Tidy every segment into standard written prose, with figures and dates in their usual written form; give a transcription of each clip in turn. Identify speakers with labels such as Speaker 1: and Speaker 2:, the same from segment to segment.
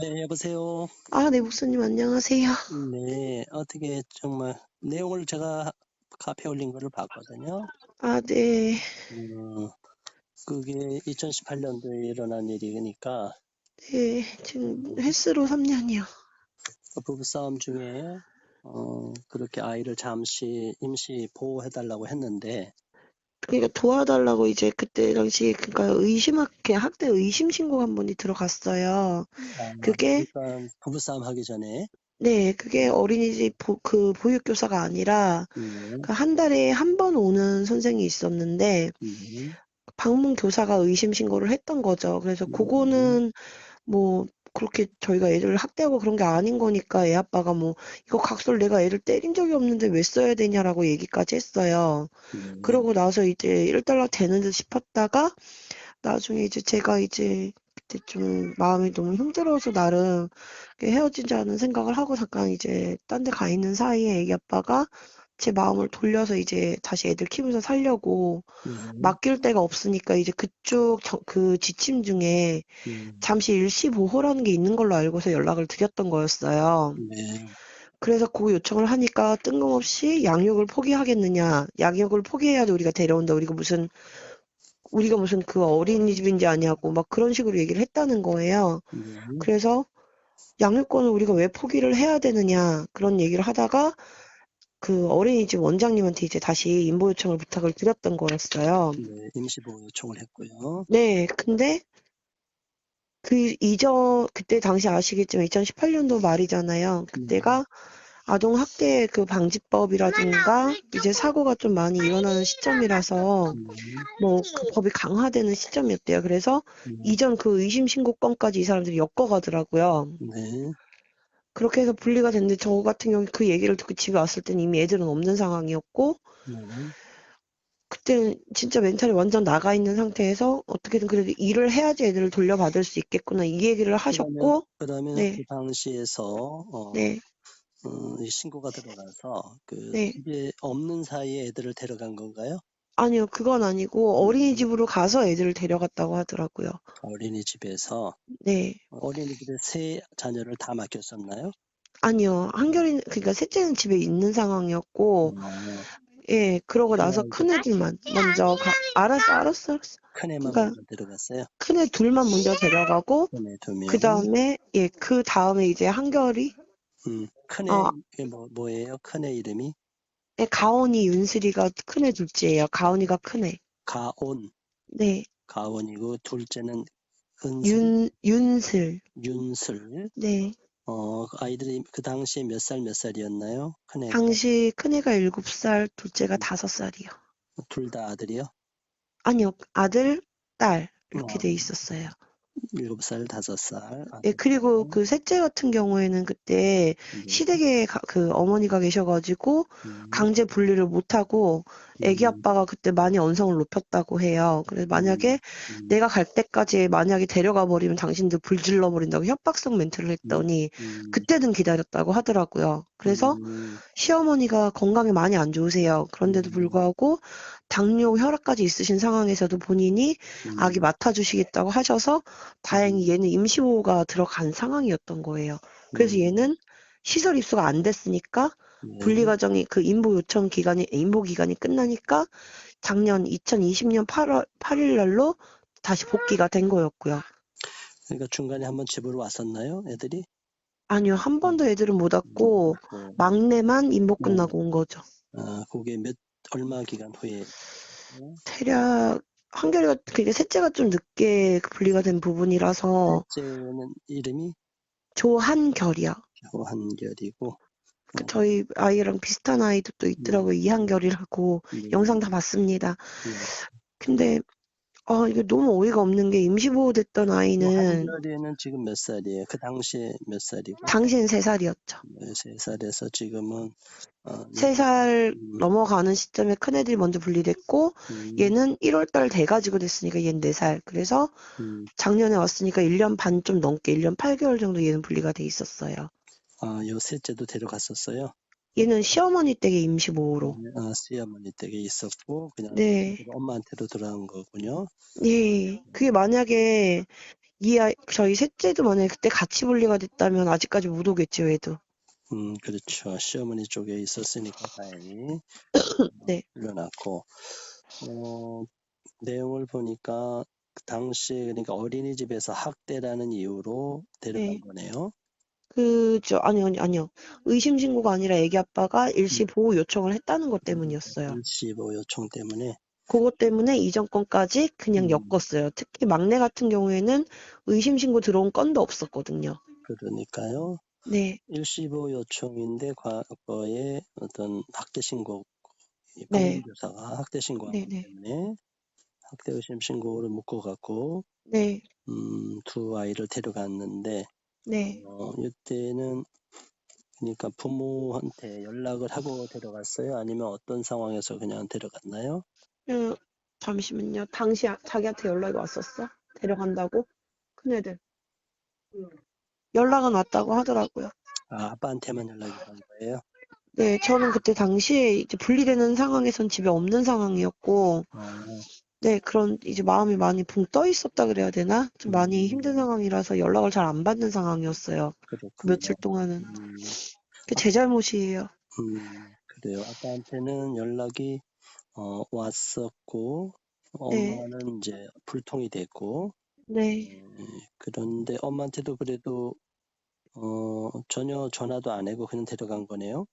Speaker 1: 네, 여보세요.
Speaker 2: 아, 네, 목사님 안녕하세요.
Speaker 1: 네, 어떻게 정말 내용을 제가 카페에 올린 거를 봤거든요.
Speaker 2: 아, 네,
Speaker 1: 음, 그게 2018년도에 일어난 일이니까
Speaker 2: 네, 지금
Speaker 1: 음,
Speaker 2: 헬스로 3년이요.
Speaker 1: 그 부부싸움 중에 그렇게 아이를 잠시 임시 보호해달라고 했는데
Speaker 2: 그러니까 도와달라고 이제 그때 당시 그러니까 학대 의심 신고 한 번이 들어갔어요. 그게
Speaker 1: 그러니까 부부싸움 하기 전에
Speaker 2: 네, 그게 어린이집 그 보육교사가 아니라
Speaker 1: 네,
Speaker 2: 그 한 달에 한 번 오는 선생이 있었는데
Speaker 1: 네,
Speaker 2: 방문 교사가 의심 신고를 했던 거죠. 그래서
Speaker 1: 네,
Speaker 2: 그거는 뭐 그렇게 저희가 애를 학대하고 그런 게 아닌 거니까 애 아빠가 뭐 이거 각서를 내가 애를 때린 적이 없는데 왜 써야 되냐라고 얘기까지 했어요.
Speaker 1: 네,
Speaker 2: 그러고 나서 이제 일단락 되는 듯 싶었다가 나중에 이제 제가 이제 그때 좀 마음이 너무 힘들어서 나름 헤어지자는 생각을 하고 잠깐 이제 딴데 가 있는 사이에 애기 아빠가 제 마음을 돌려서 이제 다시 애들 키우면서 살려고
Speaker 1: 네,
Speaker 2: 맡길 데가 없으니까 이제 그쪽 그 지침 중에 잠시 일시 보호라는 게 있는 걸로 알고서 연락을 드렸던 거였어요.
Speaker 1: 네,
Speaker 2: 그래서 그 요청을 하니까 뜬금없이 양육을 포기하겠느냐. 양육을 포기해야지 우리가 데려온다. 우리가 무슨 그 어린이집인지 아냐고 막 그런 식으로 얘기를 했다는 거예요.
Speaker 1: 네,
Speaker 2: 그래서 양육권을 우리가 왜 포기를 해야 되느냐. 그런 얘기를 하다가 그 어린이집 원장님한테 이제 다시 인보 요청을 부탁을 드렸던 거였어요.
Speaker 1: 네, 임시 보호 요청을 했고요.
Speaker 2: 네, 근데 그때 당시 아시겠지만 2018년도 말이잖아요.
Speaker 1: 네,
Speaker 2: 그때가 아동 학대 그 방지법이라든가 이제 사고가 좀 많이 일어나는 시점이라서
Speaker 1: 네,
Speaker 2: 뭐 그 법이 강화되는 시점이었대요. 그래서
Speaker 1: 네,
Speaker 2: 이전 그 의심 신고 건까지 이 사람들이 엮어가더라고요.
Speaker 1: 네.
Speaker 2: 그렇게 해서 분리가 됐는데 저 같은 경우 그 얘기를 듣고 집에 왔을 때는 이미 애들은 없는 상황이었고
Speaker 1: 네.
Speaker 2: 그때는 진짜 멘탈이 완전 나가 있는 상태에서 어떻게든 그래도 일을 해야지 애들을 돌려받을 수 있겠구나 이 얘기를
Speaker 1: 그러면
Speaker 2: 하셨고
Speaker 1: 그러면 그
Speaker 2: 네,
Speaker 1: 당시에서
Speaker 2: 네,
Speaker 1: 이 신고가 들어가서 그
Speaker 2: 네.
Speaker 1: 집에 없는 사이에 애들을 데려간 건가요?
Speaker 2: 아니요, 그건 아니고
Speaker 1: 네.
Speaker 2: 어린이집으로 가서 애들을 데려갔다고 하더라고요.
Speaker 1: 어린이집에서
Speaker 2: 네.
Speaker 1: 어린이집에 새 자녀를 다 맡겼었나요?
Speaker 2: 아니요. 그러니까 셋째는 집에 있는 상황이었고,
Speaker 1: 어,
Speaker 2: 예, 그러고
Speaker 1: 큰
Speaker 2: 나서
Speaker 1: 아이들,
Speaker 2: 큰애들만 먼저 알았어.
Speaker 1: 큰 애만
Speaker 2: 그러니까
Speaker 1: 먼저 데려갔어요.
Speaker 2: 큰애 둘만 먼저 데려가고,
Speaker 1: 큰 애 두
Speaker 2: 그
Speaker 1: 명.
Speaker 2: 다음에, 예, 그 다음에 이제 한결이,
Speaker 1: 큰 애,
Speaker 2: 어,
Speaker 1: 이게 뭐예요? 큰 애 이름이?
Speaker 2: 예, 가온이 윤슬이가 큰애 둘째예요. 가온이가 큰애.
Speaker 1: 가온,
Speaker 2: 네.
Speaker 1: 가온이고, 둘째는 은슬,
Speaker 2: 윤슬.
Speaker 1: 윤슬.
Speaker 2: 네.
Speaker 1: 그 아이들이 그 당시에 몇 살이었나요? 큰애가.
Speaker 2: 당시 큰애가 7살, 둘째가 5살이요.
Speaker 1: 둘 다 아들이요?
Speaker 2: 아니요. 아들, 딸. 이렇게 돼
Speaker 1: 어,
Speaker 2: 있었어요.
Speaker 1: 7살, 5살
Speaker 2: 예,
Speaker 1: 아들.
Speaker 2: 그리고 그 셋째 같은 경우에는 그때
Speaker 1: 네.
Speaker 2: 시댁에 그 어머니가 계셔가지고
Speaker 1: 음,
Speaker 2: 강제 분리를 못하고 애기
Speaker 1: 음,
Speaker 2: 아빠가 그때 많이 언성을 높였다고 해요. 그래서 만약에
Speaker 1: 음, 음,
Speaker 2: 내가 갈 때까지 만약에 데려가 버리면 당신들 불 질러 버린다고 협박성 멘트를
Speaker 1: 음,
Speaker 2: 했더니
Speaker 1: 음,
Speaker 2: 그때는 기다렸다고 하더라고요. 그래서
Speaker 1: 음,
Speaker 2: 시어머니가 건강이 많이 안 좋으세요. 그런데도
Speaker 1: 음,
Speaker 2: 불구하고 당뇨, 혈압까지 있으신 상황에서도 본인이 아기
Speaker 1: 음,
Speaker 2: 맡아주시겠다고 하셔서 다행히 얘는 임시보호가 들어간 상황이었던 거예요. 그래서
Speaker 1: 음,
Speaker 2: 얘는 시설 입소가 안 됐으니까 분리
Speaker 1: 네.
Speaker 2: 과정이 그 인보 기간이 끝나니까 작년 2020년 8일 날로 다시 복귀가 된 거였고요.
Speaker 1: 그러니까 중간에 한번 집으로 왔었나요, 애들이?
Speaker 2: 아니요, 한
Speaker 1: 음,
Speaker 2: 번도 애들은 못 왔고
Speaker 1: 그렇고,
Speaker 2: 막내만 인보
Speaker 1: 어,
Speaker 2: 끝나고 온 거죠.
Speaker 1: 그게 얼마 기간 후에,
Speaker 2: 대략 한결이가 그게 셋째가 좀 늦게 분리가 된 부분이라서
Speaker 1: 셋째는 이름이
Speaker 2: 조한결이요.
Speaker 1: 한결이고,
Speaker 2: 그
Speaker 1: 어,
Speaker 2: 저희 아이랑 비슷한 아이도 또
Speaker 1: 네,
Speaker 2: 있더라고요. 이한결이라고
Speaker 1: 네,
Speaker 2: 영상 다 봤습니다.
Speaker 1: 네.
Speaker 2: 근데 이게 너무 어이가 없는 게 임시보호 됐던
Speaker 1: 또
Speaker 2: 아이는
Speaker 1: 한결이는 지금 몇 살이에요? 그 당시에 몇 살이고?
Speaker 2: 당시엔 3살이었죠.
Speaker 1: 3살에서 지금은,
Speaker 2: 세
Speaker 1: 이제,
Speaker 2: 살
Speaker 1: 음,
Speaker 2: 넘어가는 시점에 큰애들이 먼저 분리됐고
Speaker 1: 음,
Speaker 2: 얘는 1월 달 돼가지고 됐으니까 얘는 4살. 그래서
Speaker 1: 음.
Speaker 2: 작년에 왔으니까 1년 반 좀 넘게 1년 8개월 정도 얘는 분리가 돼 있었어요.
Speaker 1: 요 셋째도 데려갔었어요.
Speaker 2: 얘는 시어머니 댁에 임시보호로.
Speaker 1: 시어머니 댁에 있었고, 그냥
Speaker 2: 네.
Speaker 1: 엄마한테로 돌아온 거군요.
Speaker 2: 네. 그게 만약에 저희 셋째도 만약에 그때 같이 분리가 됐다면 아직까지 못 오겠죠, 얘도.
Speaker 1: 그렇죠. 시어머니 쪽에 있었으니까 다행히
Speaker 2: 네,
Speaker 1: 물려놨고, 내용을 보니까 그 당시에 그러니까 어린이집에서 학대라는 이유로 데려간
Speaker 2: 네.
Speaker 1: 거네요.
Speaker 2: 아니요. 의심 신고가 아니라 애기 아빠가 일시 보호 요청을 했다는 것 때문이었어요.
Speaker 1: 일시보 요청 때문에.
Speaker 2: 그것 때문에 이전 건까지 그냥 엮었어요. 특히 막내 같은 경우에는 의심 신고 들어온 건도 없었거든요.
Speaker 1: 그러니까요.
Speaker 2: 네,
Speaker 1: 일시보 요청인데 과거에 어떤 학대 신고,
Speaker 2: 네,
Speaker 1: 보건교사가 학대 신고한 것
Speaker 2: 네,
Speaker 1: 때문에 학대 의심 신고를 묶어갖고
Speaker 2: 네,
Speaker 1: 두 아이를 데려갔는데
Speaker 2: 네.
Speaker 1: 이때는 그러니까 부모한테 연락을 하고 데려갔어요? 아니면 어떤 상황에서 그냥 데려갔나요?
Speaker 2: 잠시만요. 당시 자기한테 연락이 왔었어? 데려간다고? 큰애들. 연락은 왔다고 하더라고요.
Speaker 1: 아빠한테만 연락이 간 거예요?
Speaker 2: 네, 저는 그때 당시에 이제 분리되는 상황에선 집에 없는 상황이었고,
Speaker 1: 어,
Speaker 2: 네, 그런 이제 마음이 많이 붕 떠 있었다 그래야 되나? 좀 많이 힘든
Speaker 1: 음,
Speaker 2: 상황이라서 연락을 잘 안 받는 상황이었어요. 그
Speaker 1: 그렇군요.
Speaker 2: 며칠 동안은.
Speaker 1: 음,
Speaker 2: 그 제 잘못이에요.
Speaker 1: 그래요. 아빠한테는 연락이 왔었고,
Speaker 2: 네,
Speaker 1: 엄마는 이제 불통이 됐고,
Speaker 2: 네,
Speaker 1: 그런데 엄마한테도 그래도 전혀 전화도 안 하고 그냥 데려간 거네요.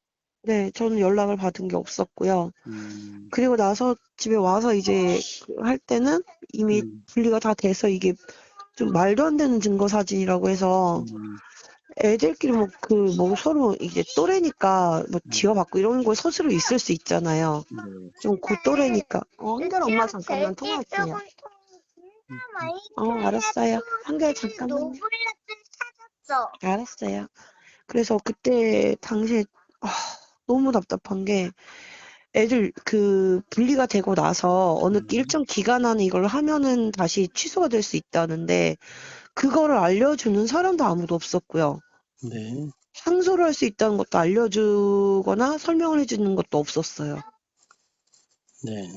Speaker 2: 네, 저는 연락을 받은 게 없었고요.
Speaker 1: 음,
Speaker 2: 그리고 나서 집에 와서 이제 할 때는 이미
Speaker 1: 음,
Speaker 2: 분리가 다 돼서 이게 좀 말도 안 되는 증거 사진이라고 해서
Speaker 1: 음,
Speaker 2: 애들끼리 뭐 서로 이제 또래니까 뭐
Speaker 1: 음,
Speaker 2: 지어받고 이런 거 서술로 있을 수 있잖아요.
Speaker 1: 네.
Speaker 2: 좀 그 또래니까. 한결 엄마 잠깐만 통화할게요. 알았어요. 한결 잠깐만요. 알았어요. 그래서 그때 당시에 아, 너무 답답한 게 애들 분리가 되고 나서
Speaker 1: 음,
Speaker 2: 일정 기간 안에 이걸 하면은 다시 취소가 될 수 있다는데 그거를 알려주는 사람도 아무도 없었고요.
Speaker 1: 네,
Speaker 2: 항소를 할 수 있다는 것도 알려주거나 설명을 해주는 것도 없었어요.
Speaker 1: 네,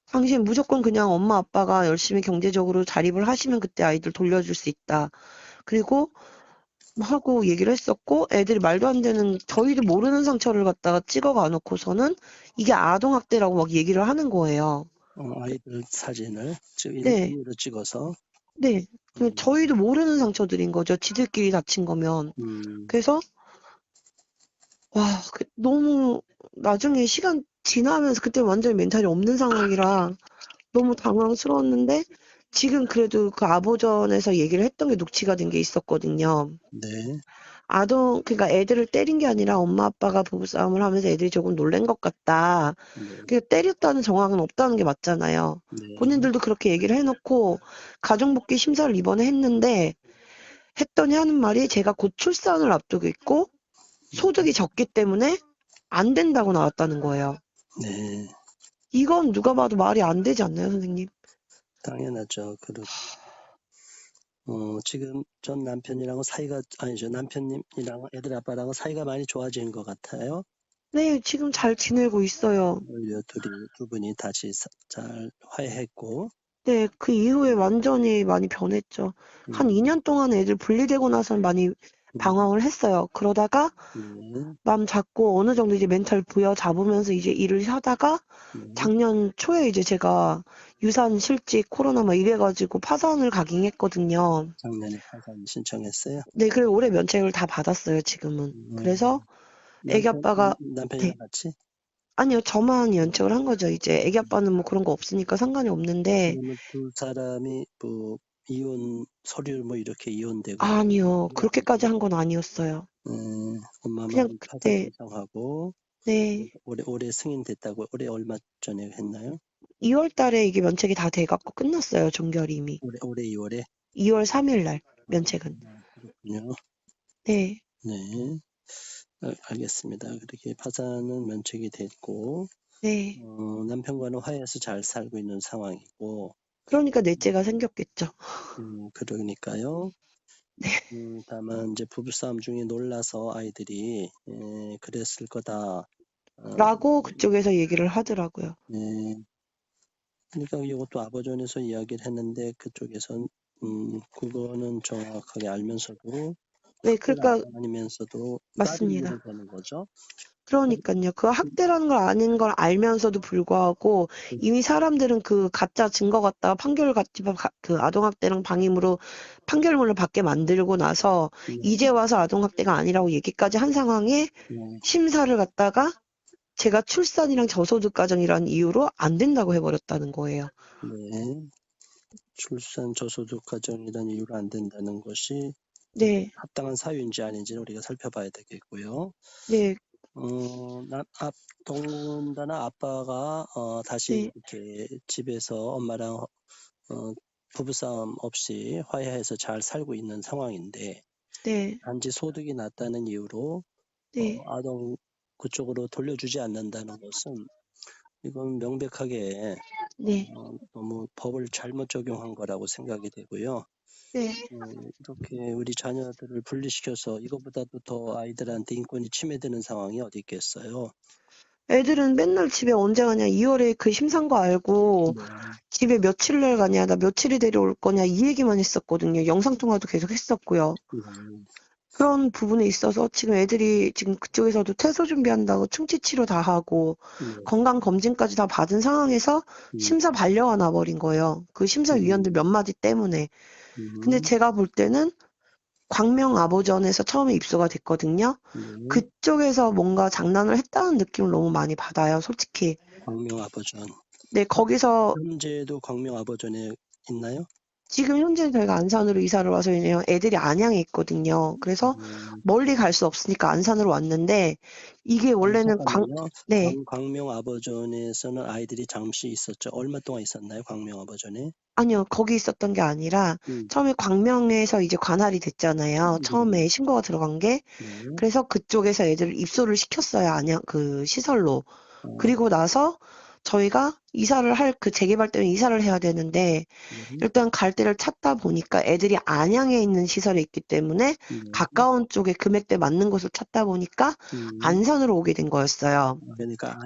Speaker 2: 당신 무조건 그냥 엄마 아빠가 열심히 경제적으로 자립을 하시면 그때 아이들 돌려줄 수 있다. 그리고 하고 얘기를 했었고 애들이 말도 안 되는 저희도 모르는 상처를 갖다가 찍어가 놓고서는 이게 아동학대라고 막 얘기를 하는 거예요.
Speaker 1: 아이들 사진을
Speaker 2: 네,
Speaker 1: 일부러 찍어서,
Speaker 2: 네.
Speaker 1: 음,
Speaker 2: 저희도 모르는 상처들인 거죠. 지들끼리 다친 거면.
Speaker 1: 음,
Speaker 2: 그래서 와, 너무 나중에 시간 지나면서 그때 완전히 멘탈이 없는 상황이라 너무 당황스러웠는데 지금 그래도 그 아보전에서 얘기를 했던 게 녹취가 된 게 있었거든요.
Speaker 1: 네,
Speaker 2: 그러니까 애들을 때린 게 아니라 엄마 아빠가 부부싸움을 하면서 애들이 조금 놀란 것 같다.
Speaker 1: 네,
Speaker 2: 때렸다는 정황은 없다는 게 맞잖아요.
Speaker 1: 네,
Speaker 2: 본인들도 그렇게 얘기를 해놓고 가정복귀 심사를 이번에 했더니 하는 말이 제가 곧 출산을 앞두고 있고 소득이 적기 때문에 안 된다고 나왔다는 거예요.
Speaker 1: 네,
Speaker 2: 이건 누가 봐도 말이 안 되지 않나요, 선생님?
Speaker 1: 당연하죠. 지금 전 남편이랑 사이가, 아니죠. 남편님이랑 애들 아빠랑 사이가 많이 좋아진 것 같아요.
Speaker 2: 네, 지금 잘 지내고 있어요.
Speaker 1: 오히려 두 분이 다시 잘 화해했고,
Speaker 2: 네, 그 이후에 완전히 많이 변했죠. 한
Speaker 1: 음,
Speaker 2: 2년 동안 애들 분리되고 나서는 많이
Speaker 1: 음,
Speaker 2: 방황을 했어요. 그러다가
Speaker 1: 네,
Speaker 2: 마음 잡고 어느 정도 이제 멘탈 부여잡으면서 이제 일을 하다가
Speaker 1: 네,
Speaker 2: 작년 초에 이제 제가 유산 실직 코로나 막 이래가지고 파산을 가긴 했거든요.
Speaker 1: 작년에 파산 신청했어요.
Speaker 2: 네, 그리고 올해 면책을 다 받았어요, 지금은. 그래서 애기 아빠가, 네,
Speaker 1: 남편이랑 같이?
Speaker 2: 아니요, 저만 연책을 한 거죠. 이제 애기 아빠는 뭐 그런 거 없으니까 상관이 없는데,
Speaker 1: 그러면 두 사람이 뭐 이혼 서류 뭐 이렇게 이혼되고
Speaker 2: 아니요,
Speaker 1: 그런 거
Speaker 2: 그렇게까지 한
Speaker 1: 아니고,
Speaker 2: 건 아니었어요. 그냥
Speaker 1: 엄마만 파산
Speaker 2: 그때,
Speaker 1: 신청하고
Speaker 2: 네,
Speaker 1: 올해 승인됐다고 올해 얼마 전에 했나요?
Speaker 2: 2월 달에 이게 면책이 다 돼갖고 끝났어요, 종결이 이미.
Speaker 1: 올해 2월에?
Speaker 2: 2월 3일 날,
Speaker 1: 아,
Speaker 2: 면책은.
Speaker 1: 그렇군요.
Speaker 2: 네,
Speaker 1: 네, 알겠습니다. 그렇게 파산은 면책이 됐고,
Speaker 2: 네.
Speaker 1: 남편과는 화해해서 잘 살고 있는 상황이고,
Speaker 2: 그러니까 넷째가 생겼겠죠.
Speaker 1: 그러니까요.
Speaker 2: 네.
Speaker 1: 다만 이제 부부싸움 중에 놀라서 아이들이 그랬을 거다.
Speaker 2: 라고 그쪽에서 얘기를 하더라고요.
Speaker 1: 예, 그러니까 이것도 아버전에서 이야기를 했는데 그쪽에선 그거는 정확하게 알면서도
Speaker 2: 네,
Speaker 1: 학대가
Speaker 2: 그러니까
Speaker 1: 아니면서도 다른 이유로
Speaker 2: 맞습니다.
Speaker 1: 되는 거죠.
Speaker 2: 그러니까요. 그 학대라는 걸 아는 걸 알면서도 불구하고 이미 사람들은 그 가짜 증거 갖다가 그 아동학대랑 방임으로 판결문을 받게 만들고 나서 이제 와서 아동학대가 아니라고 얘기까지 한 상황에
Speaker 1: 네,
Speaker 2: 심사를 갖다가 제가 출산이랑 저소득 가정이라는 이유로 안 된다고 해버렸다는 거예요.
Speaker 1: 네. 출산 저소득 가정이라는 이유로 안 된다는 것이
Speaker 2: 네,
Speaker 1: 합당한 사유인지 아닌지는 우리가 살펴봐야 되겠고요.
Speaker 2: 네,
Speaker 1: 더군다나 아빠가 다시
Speaker 2: 네,
Speaker 1: 이렇게 집에서 엄마랑 부부싸움 없이 화해해서 잘 살고 있는 상황인데
Speaker 2: 네,
Speaker 1: 단지 소득이 낮다는 이유로
Speaker 2: 네,
Speaker 1: 아동 그쪽으로 돌려주지 않는다는 것은 이건 명백하게
Speaker 2: 네,
Speaker 1: 너무 법을 잘못 적용한 거라고 생각이 되고요.
Speaker 2: 네.
Speaker 1: 이렇게 우리 자녀들을 분리시켜서 이것보다도 더 아이들한테 인권이 침해되는 상황이 어디 있겠어요.
Speaker 2: 애들은 맨날 집에 언제 가냐, 2월에 그 심사인 거 알고
Speaker 1: 네.
Speaker 2: 집에 며칠날 가냐, 나 며칠이 데려올 거냐, 이 얘기만 했었거든요. 영상통화도 계속 했었고요.
Speaker 1: 네.
Speaker 2: 그런 부분에 있어서 지금 애들이 지금 그쪽에서도 퇴소 준비한다고 충치치료 다 하고
Speaker 1: 네.
Speaker 2: 건강검진까지 다 받은 상황에서
Speaker 1: 음,
Speaker 2: 심사 반려가 나버린 거예요. 그 심사위원들 몇 마디 때문에. 근데
Speaker 1: 음,
Speaker 2: 제가 볼 때는 광명 아보전에서 처음에 입소가 됐거든요.
Speaker 1: 네.
Speaker 2: 그쪽에서 뭔가 장난을 했다는 느낌을 너무 많이 받아요, 솔직히.
Speaker 1: 광명 아버전.
Speaker 2: 네, 거기서
Speaker 1: 현재도 광명 아버전에 있나요?
Speaker 2: 지금 현재 저희가 안산으로 이사를 와서 있네요. 애들이 안양에 있거든요. 그래서
Speaker 1: 음,
Speaker 2: 멀리 갈 수 없으니까 안산으로 왔는데 이게 원래는
Speaker 1: 잠깐만요.
Speaker 2: 네.
Speaker 1: 광명 아버전에서는 아이들이 잠시 있었죠. 얼마 동안 있었나요? 광명 아버전에?
Speaker 2: 아니요. 거기 있었던 게 아니라
Speaker 1: 음,
Speaker 2: 처음에 광명에서 이제 관할이 됐잖아요.
Speaker 1: 네.
Speaker 2: 처음에 신고가 들어간 게.
Speaker 1: 네.
Speaker 2: 그래서 그쪽에서 애들을 입소를 시켰어요. 안양 그 시설로.
Speaker 1: 어,
Speaker 2: 그리고 나서 저희가 이사를 그 재개발 때문에 이사를 해야 되는데
Speaker 1: 네.
Speaker 2: 일단 갈 데를 찾다 보니까 애들이 안양에 있는 시설에 있기 때문에
Speaker 1: 네.
Speaker 2: 가까운 쪽에 금액대 맞는 곳을 찾다 보니까
Speaker 1: 음.
Speaker 2: 안산으로 오게 된 거였어요.
Speaker 1: 그러니까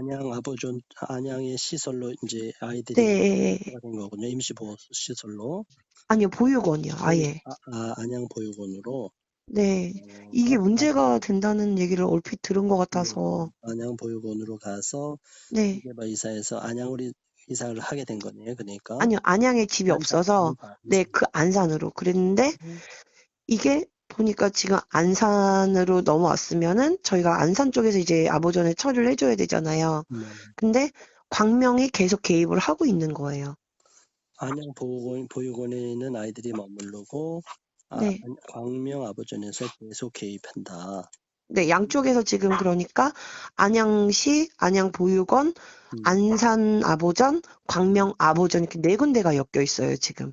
Speaker 1: 안양의 시설로 이제 아이들이
Speaker 2: 네.
Speaker 1: 가 된 거군요. 임시보호 시설로.
Speaker 2: 아니요. 보육원이요. 아예.
Speaker 1: 안양 보육원으로.
Speaker 2: 네. 이게
Speaker 1: 가서,
Speaker 2: 문제가 된다는 얘기를 얼핏 들은 것
Speaker 1: 네,
Speaker 2: 같아서.
Speaker 1: 안양 보육원으로 가서
Speaker 2: 네.
Speaker 1: 재개발 이사해서 안양으로 이사를 하게 된 거네요. 그러니까
Speaker 2: 아니요. 안양에 집이 없어서 네, 그 안산으로. 그랬는데 이게 보니까 지금 안산으로 넘어왔으면은 저희가 안산 쪽에서 이제 아보전에 처리를 해줘야 되잖아요.
Speaker 1: 네.
Speaker 2: 근데 광명이 계속 개입을 하고 있는 거예요.
Speaker 1: 안양 보육원에는 아이들이 머무르고
Speaker 2: 네.
Speaker 1: 광명 아버전에서 계속 개입한다.
Speaker 2: 네, 양쪽에서 지금 그러니까 안양시, 안양보육원,
Speaker 1: 음,
Speaker 2: 안산 아보전, 광명 아보전 이렇게 네 군데가 엮여 있어요, 지금.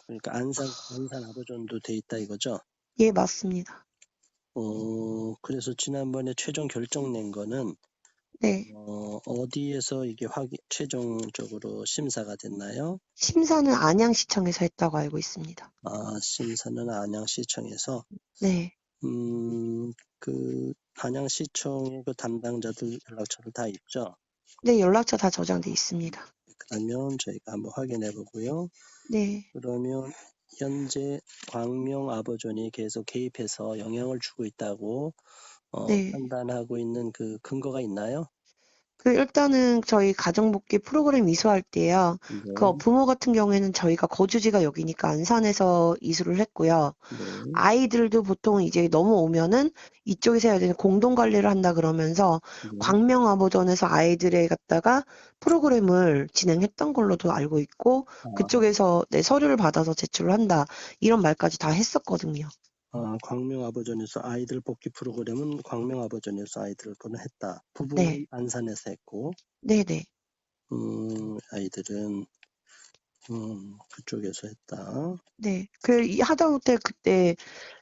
Speaker 1: 그러니까 안산 아버전도 돼 있다 이거죠.
Speaker 2: 예, 맞습니다.
Speaker 1: 그래서 지난번에 최종 결정 낸 거는
Speaker 2: 네.
Speaker 1: 어디에서 이게 최종적으로 심사가 됐나요?
Speaker 2: 심사는 안양시청에서 했다고 알고 있습니다.
Speaker 1: 심사는 안양시청에서.
Speaker 2: 네.
Speaker 1: 그 안양시청의 그 담당자들 연락처를 다 있죠.
Speaker 2: 네, 연락처 다 저장돼 있습니다.
Speaker 1: 그러면 저희가 한번 확인해 보고요.
Speaker 2: 네.
Speaker 1: 그러면 현재 광명 아버전이 계속 개입해서 영향을 주고 있다고
Speaker 2: 네.
Speaker 1: 판단하고 있는 그 근거가 있나요?
Speaker 2: 그 일단은 저희 가정복지 프로그램 이수할 때요. 그
Speaker 1: 네,
Speaker 2: 부모 같은 경우에는 저희가 거주지가 여기니까 안산에서 이수를 했고요.
Speaker 1: 네,
Speaker 2: 아이들도 보통 이제 넘어오면은 이쪽에서 해야 되는 공동 관리를 한다 그러면서
Speaker 1: 네.
Speaker 2: 광명아보전에서 아이들에 갖다가 프로그램을 진행했던 걸로도 알고 있고
Speaker 1: 아,
Speaker 2: 그쪽에서 내 서류를 받아서 제출을 한다. 이런 말까지 다 했었거든요.
Speaker 1: 광명 아버전에서 아이들 복귀 프로그램은 광명 아버전에서 아이들을 보냈다. 부부는
Speaker 2: 네.
Speaker 1: 안산에서 했고,
Speaker 2: 네네.
Speaker 1: 아이들은 그쪽에서 했다.
Speaker 2: 네. 하다못해 그때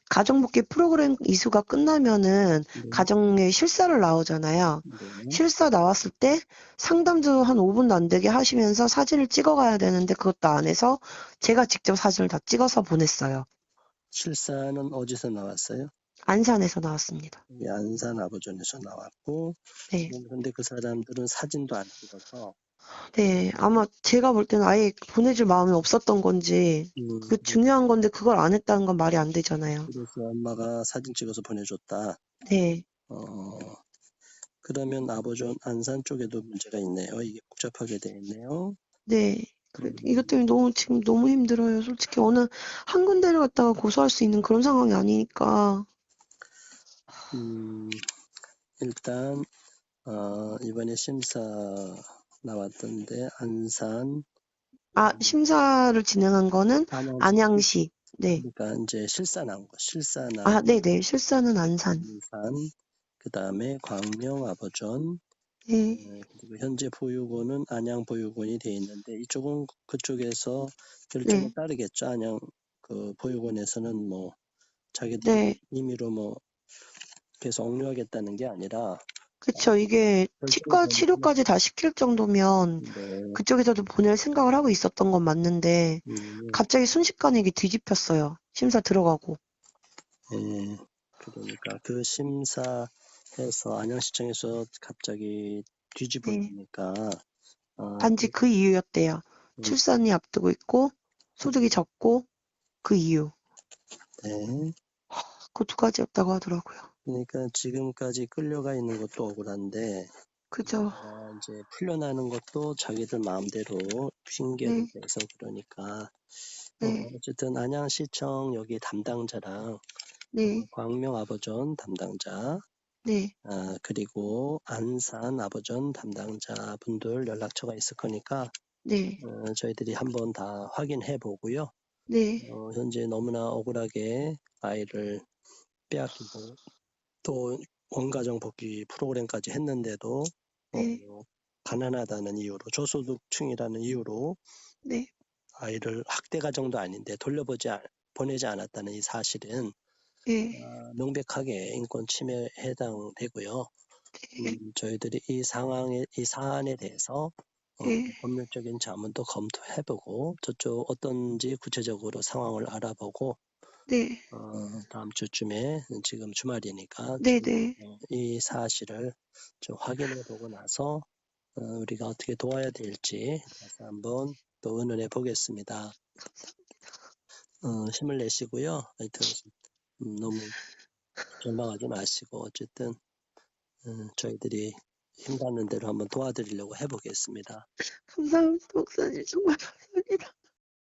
Speaker 2: 가정복귀 프로그램 이수가 끝나면은
Speaker 1: 네,
Speaker 2: 가정에 실사를 나오잖아요.
Speaker 1: 네.
Speaker 2: 실사 나왔을 때 상담도 한 5분도 안 되게 하시면서 사진을 찍어가야 되는데 그것도 안 해서 제가 직접 사진을 다 찍어서 보냈어요.
Speaker 1: 실사는 어디서 나왔어요?
Speaker 2: 안산에서 나왔습니다.
Speaker 1: 여기 안산 아버전에서 나왔고,
Speaker 2: 네.
Speaker 1: 근데 그 사람들은 사진도 안 찍어서
Speaker 2: 네, 아마 제가 볼 때는 아예 보내줄 마음이 없었던 건지, 그
Speaker 1: 음,
Speaker 2: 중요한 건데 그걸 안 했다는 건 말이 안 되잖아요.
Speaker 1: 그래서 엄마가 사진 찍어서 보내줬다.
Speaker 2: 네,
Speaker 1: 어, 그러면 아버존 안산 쪽에도 문제가 있네요. 이게 복잡하게 돼 있네요.
Speaker 2: 네. 이것
Speaker 1: 음,
Speaker 2: 때문에 지금 너무 힘들어요. 솔직히 어느 한 군데를 갖다가 고소할 수 있는 그런 상황이 아니니까.
Speaker 1: 음, 일단 이번에 심사 나왔던데 안산,
Speaker 2: 심사를 진행한 거는
Speaker 1: 안양시,
Speaker 2: 안양시. 네.
Speaker 1: 그러니까 이제 실사 나온 거, 실사 나온
Speaker 2: 네네. 실사는 안산.
Speaker 1: 안산, 그 다음에 광명 아버전,
Speaker 2: 네,
Speaker 1: 그리고 현재 보육원은 안양 보육원이 돼 있는데 이쪽은 그쪽에서 결정에
Speaker 2: 네,
Speaker 1: 따르겠죠. 안양 그 보육원에서는 뭐 자기들이
Speaker 2: 네.
Speaker 1: 임의로 뭐 계속 억류하겠다는 게 아니라
Speaker 2: 그쵸. 이게
Speaker 1: 결정이
Speaker 2: 치과
Speaker 1: 되면
Speaker 2: 치료까지 다 시킬 정도면
Speaker 1: 네,
Speaker 2: 그쪽에서도 보낼 생각을 하고 있었던 건 맞는데
Speaker 1: 음,
Speaker 2: 갑자기 순식간에 이게 뒤집혔어요. 심사 들어가고.
Speaker 1: 예, 그러니까 그 심사에서 안양시청에서 갑자기 뒤집어
Speaker 2: 네.
Speaker 1: 놓으니까
Speaker 2: 단지 그 이유였대요.
Speaker 1: 음,
Speaker 2: 출산이 앞두고 있고 소득이 적고 그 이유.
Speaker 1: 네.
Speaker 2: 그 두 가지였다고 하더라고요.
Speaker 1: 그러니까 지금까지 끌려가 있는 것도 억울한데
Speaker 2: 그죠.
Speaker 1: 이제 풀려나는 것도 자기들 마음대로 핑계를
Speaker 2: 네,
Speaker 1: 대서 그러니까
Speaker 2: 네,
Speaker 1: 어쨌든 안양시청 여기 담당자랑
Speaker 2: 네,
Speaker 1: 광명 아버전 담당자
Speaker 2: 네,
Speaker 1: 그리고 안산 아버전 담당자 분들 연락처가 있을 거니까
Speaker 2: 네,
Speaker 1: 저희들이 한번 다 확인해 보고요.
Speaker 2: 네,
Speaker 1: 현재 너무나 억울하게 아이를 빼앗기고 또 원가정 복귀 프로그램까지 했는데도
Speaker 2: 네,
Speaker 1: 가난하다는 이유로 저소득층이라는 이유로
Speaker 2: 네,
Speaker 1: 아이를 학대 가정도 아닌데 보내지 않았다는 이 사실은
Speaker 2: 네,
Speaker 1: 명백하게 인권 침해에 해당되고요.
Speaker 2: 네,
Speaker 1: 저희들이 이 사안에 대해서
Speaker 2: 네,
Speaker 1: 법률적인 자문도 검토해보고 저쪽 어떤지 구체적으로 상황을 알아보고
Speaker 2: 네,
Speaker 1: 다음 주쯤에 지금 주말이니까
Speaker 2: 네, 네.
Speaker 1: 이 사실을 좀 확인해보고 나서 우리가 어떻게 도와야 될지 다시 한번 또 의논해 보겠습니다. 힘을 내시고요. 하여튼 너무 절망하지 마시고 어쨌든 저희들이 힘닿는 대로 한번 도와드리려고 해보겠습니다.
Speaker 2: 감사합니다, 목사님. 정말 감사합니다.